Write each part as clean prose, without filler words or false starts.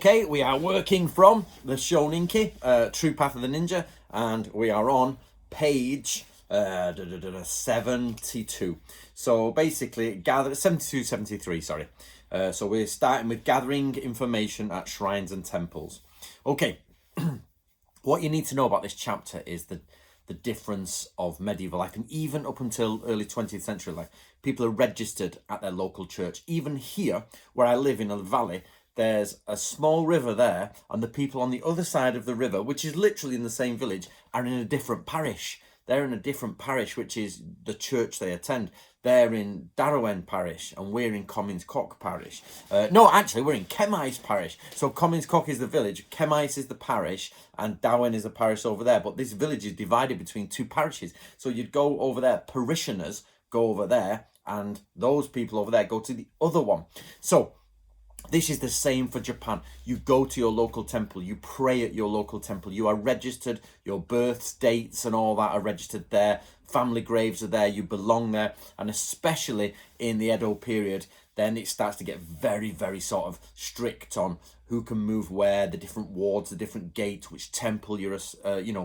Okay, we are working from the Shoninki, True Path of the Ninja, and we are on page 72. So basically, 73, sorry. So we're starting with gathering information at shrines and temples. Okay, what you need to know about this chapter is the difference of medieval life, and even up until early 20th century life, people are registered at their local church. Even here, where I live in a valley, there's a small river there, and the people on the other side of the river, which is literally in the same village, are in a different parish. They're in a different parish, which is the church they attend. They're in Darrowen parish, and we're in Commins-Cock parish. No, actually, we're in Kemys parish. So Commins-Cock is the village, Kemys is the parish, and Darwen is the parish over there. But this village is divided between two parishes. So you'd go over there, parishioners go over there, and those people over there go to the other one. So this is the same for Japan. You go to your local temple, you pray at your local temple, you are registered, your births, dates and all that are registered there, family graves are there, you belong there, and especially in the Edo period, then it starts to get very, very sort of strict on who can move where, the different wards, the different gates, which temple you're,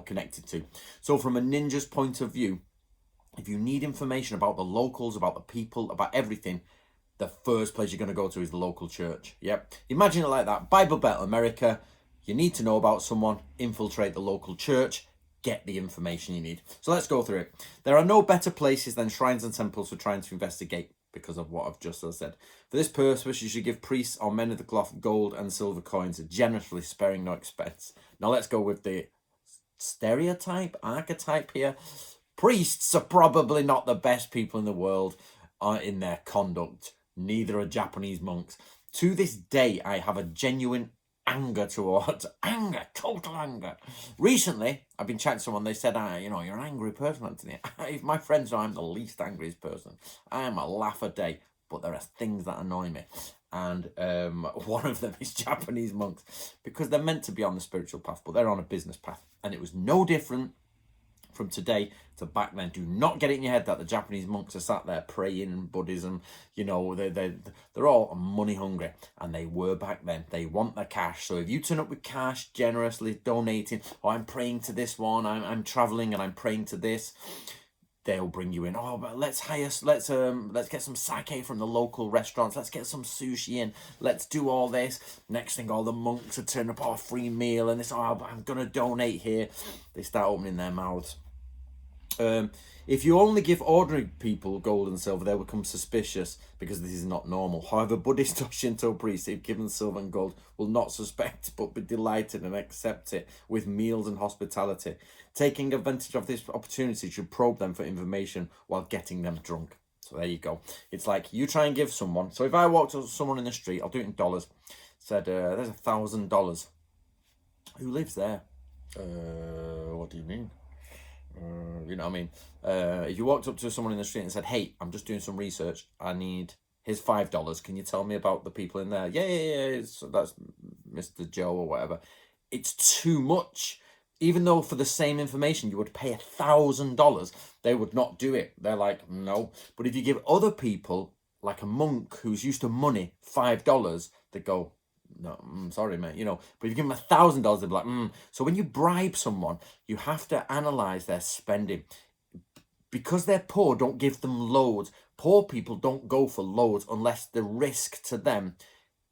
connected to. So from a ninja's point of view, if you need information about the locals, about the people, about everything, the first place you're going to go to is the local church. Yep. Imagine it like that. Bible Belt America. You need to know about someone, infiltrate the local church, get the information you need. So let's go through it. There are no better places than shrines and temples for trying to investigate, because of what I've just said. For this purpose, you should give priests or men of the cloth gold and silver coins, generously, sparing no expense. Now let's go with the archetype here. Priests are probably not the best people in the world in their conduct. Neither are Japanese monks. To this day, I have a genuine total anger. Recently, I've been chatting to someone, they said, you're an angry person, Anthony. If my friends know I'm the least angriest person, I am a laugh a day, but there are things that annoy me. And one of them is Japanese monks, because they're meant to be on the spiritual path, but they're on a business path. And it was no different from today to back then. Do not get it in your head that the Japanese monks are sat there praying Buddhism. They're all money hungry, and they were back then. They want the cash. So if you turn up with cash, generously donating, I'm praying to this one, I'm traveling and I'm praying to this, they'll bring you in. Oh, but let's get some sake from the local restaurants. Let's get some sushi in. Let's do all this. Next thing, all the monks are turning up, free meal, and this. I'm gonna donate here. They start opening their mouths. If you only give ordinary people gold and silver, they will become suspicious, because this is not normal. However, Buddhist or Shinto priests, if given silver and gold, will not suspect, but be delighted and accept it with meals and hospitality. Taking advantage of this opportunity should probe them for information while getting them drunk. So there you go. It's like you try and give someone. So if I walked up to someone in the street, I'll do it in dollars, said, there's $1,000. Who lives there? What do you mean? You know what I mean? If you walked up to someone in the street and said, hey, I'm just doing some research, I need, here's $5, can you tell me about the people in there? Yeah, that's Mr. Joe or whatever. It's too much. Even though for the same information you would pay $1,000, they would not do it. They're like, no. But if you give other people, like a monk who's used to money, $5, they go, no, sorry, mate, but if you give them $1,000, they'll be like, So when you bribe someone, you have to analyze their spending. Because they're poor, don't give them loads. Poor people don't go for loads unless the risk to them,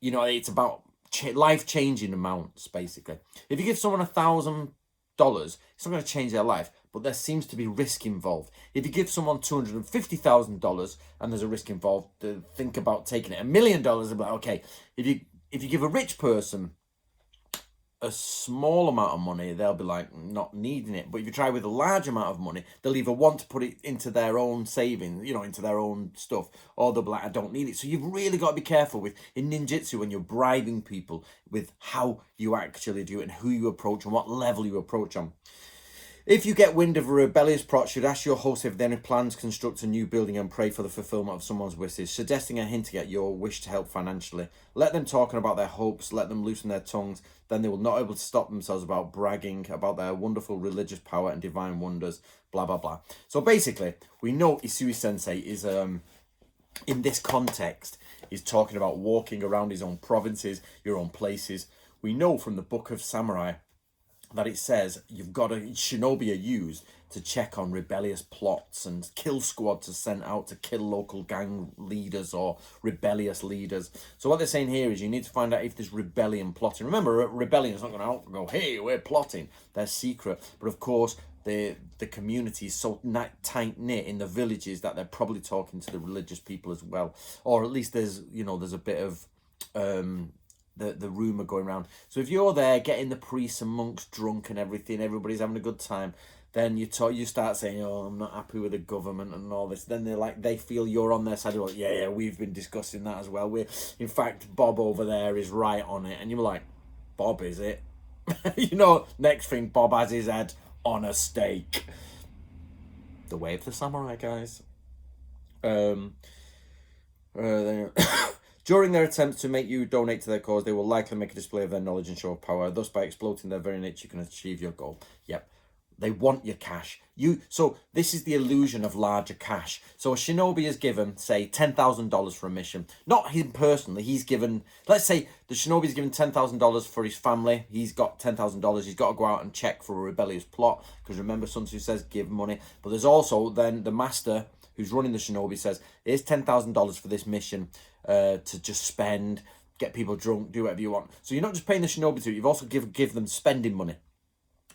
it's about life-changing amounts, basically. If you give someone $1,000, it's not going to change their life, but there seems to be risk involved. If you give someone $250,000 and there's a risk involved, to think about taking it. $1 million, they'll be like, okay, if you give a rich person a small amount of money, they'll be like not needing it. But if you try with a large amount of money, they'll either want to put it into their own savings, into their own stuff, or they'll be like, I don't need it. So you've really got to be careful in ninjutsu when you're bribing people with how you actually do it and who you approach and what level you approach on. If you get wind of a rebellious plot, should ask your host if they have any plans to construct a new building and pray for the fulfillment of someone's wishes, suggesting and hinting at your wish to help financially. Let them talking about their hopes, let them loosen their tongues, then they will not be able to stop themselves about bragging about their wonderful religious power and divine wonders, blah, blah, blah. So basically, we know Isui Sensei is, in this context, is talking about walking around his own provinces, your own places. we know from the Book of Samurai that it says you've got a shinobi are used to check on rebellious plots, and kill squads are sent out to kill local gang leaders or rebellious leaders. So what they're saying here is you need to find out if there's rebellion plotting. Remember, rebellion is not going to out and go, hey, we're plotting. They're secret. But of course, the community is so tight knit in the villages that they're probably talking to the religious people as well, or at least there's a bit of the rumour going around. So if you're there getting the priests and monks drunk and everything, everybody's having a good time, then you start saying, oh, I'm not happy with the government and all this. Then they feel you're on their side. You're like, yeah, we've been discussing that as well. In fact, Bob over there is right on it. And you're like, Bob, is it? Next thing, Bob has his head on a stake. The way of the samurai, guys. During their attempts to make you donate to their cause, they will likely make a display of their knowledge and show of power. Thus, by exploiting their very nature, you can achieve your goal. Yep. They want your cash. So this is the illusion of larger cash. So a shinobi is given, say, $10,000 for a mission. Not him personally. He's given, let's say the shinobi is given $10,000 for his family. He's got $10,000. He's got to go out and check for a rebellious plot. Because remember, Sun Tzu says, give money. But there's also then the master who's running the shinobi says, here's $10,000 for this mission to just spend, get people drunk, do whatever you want. So you're not just paying the shinobi to it. You've also give them spending money.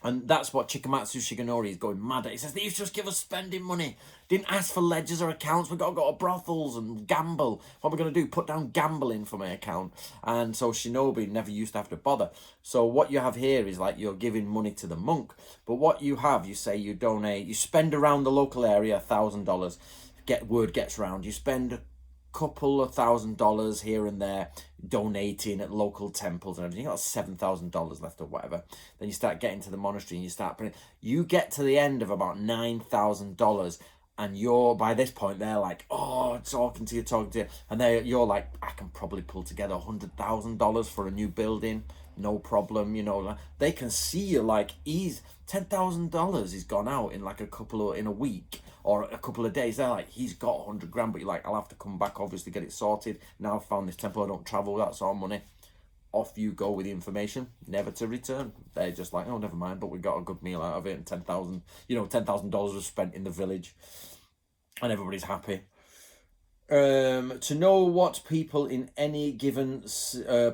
And that's what Chikamatsu Shigenori is going mad at. He says, these just give us spending money. Didn't ask for ledgers or accounts. We've got to go to brothels and gamble. What are we going to do? Put down gambling for my account. And so Shinobi never used to have to bother. So what you have here is like you're giving money to the monk. But what you have, you say you donate, you spend around the local area $1,000. Word gets around. You spend couple of $1,000 here and there donating at local temples and everything. You got $7,000 left or whatever. Then you start getting to the monastery and you start putting, you get to the end of about $9,000 and by this point they're like, oh, talking to you, and you're like, I can probably pull together $100,000 for a new building, no problem. They can see you like $10,000 is gone out in like in a week or a couple of days. They're like, he's got 100 grand, but you're like, I'll have to come back, obviously, get it sorted. Now I've found this temple, I don't travel, that's all money. Off you go with the information, never to return. They're just like, oh, never mind, but we got a good meal out of it, and $10,000 was spent in the village, and everybody's happy. To know what people in any given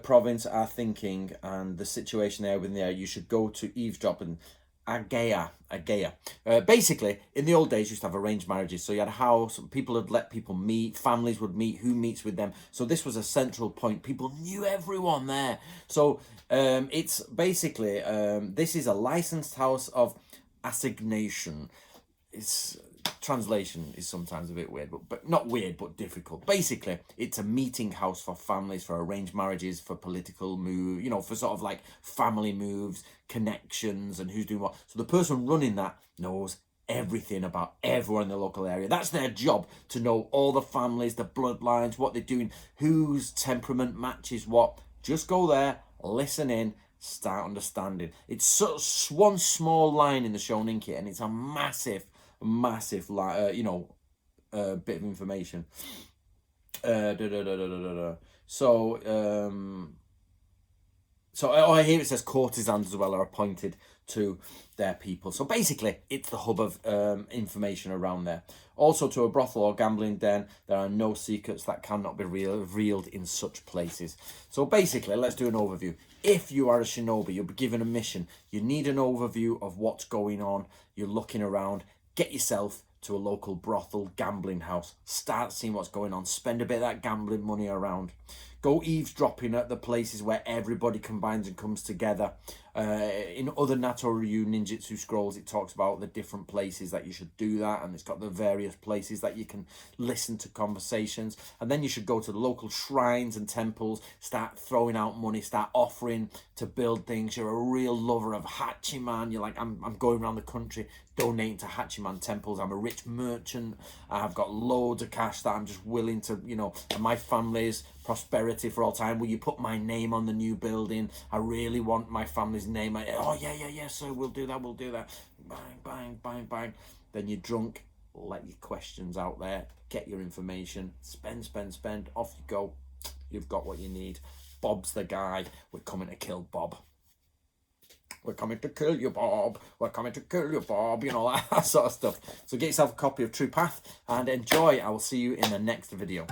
province are thinking and the situation there within there, you should go to eavesdrop and Ageia. Basically, in the old days, you used to have arranged marriages. So you had a house, people would let people meet, families would meet, who meets with them. So this was a central point. People knew everyone there. So it's basically, this is a licensed house of assignation. Translation is sometimes a bit weird, but not weird, but difficult. Basically, it's a meeting house for families, for arranged marriages, for political move, for sort of like family moves, connections, and who's doing what. So the person running that knows everything about everyone in the local area. That's their job, to know all the families, the bloodlines, what they're doing, whose temperament matches what. Just go there, listen in, start understanding. It's sort of one small line in the Shoninki, and it's a massive bit of information. So here it says courtesans as well are appointed to their people. So basically, it's the hub of information around there. Also, to a brothel or gambling den, there are no secrets that cannot be revealed in such places. So basically, let's do an overview. If you are a shinobi, you'll be given a mission. You need an overview of what's going on. You're looking around. Get yourself to a local brothel, gambling house. Start seeing what's going on. Spend a bit of that gambling money around. Go eavesdropping at the places where everybody combines and comes together. In other Nato-Ryu ninjutsu scrolls, it talks about the different places that you should do that, and it's got the various places that you can listen to conversations. And then you should go to the local shrines and temples, start throwing out money, start offering to build things. You're a real lover of Hachiman. You're like, I'm going around the country donating to Hachiman temples. I'm a rich merchant. I've got loads of cash that I'm just willing to, and my family's prosperity for all time. Will you put my name on the new building? I really want my family's name. Yeah, sir, we'll do that. Bang. Then you're drunk, let your questions out there, get your information, spend, off you go. You've got what you need. Bob's the guy. We're coming to kill Bob. We're coming to kill you, Bob. We're coming to kill you, Bob. You know, that sort of stuff. So get yourself a copy of True Path and enjoy. I will see you in the next video.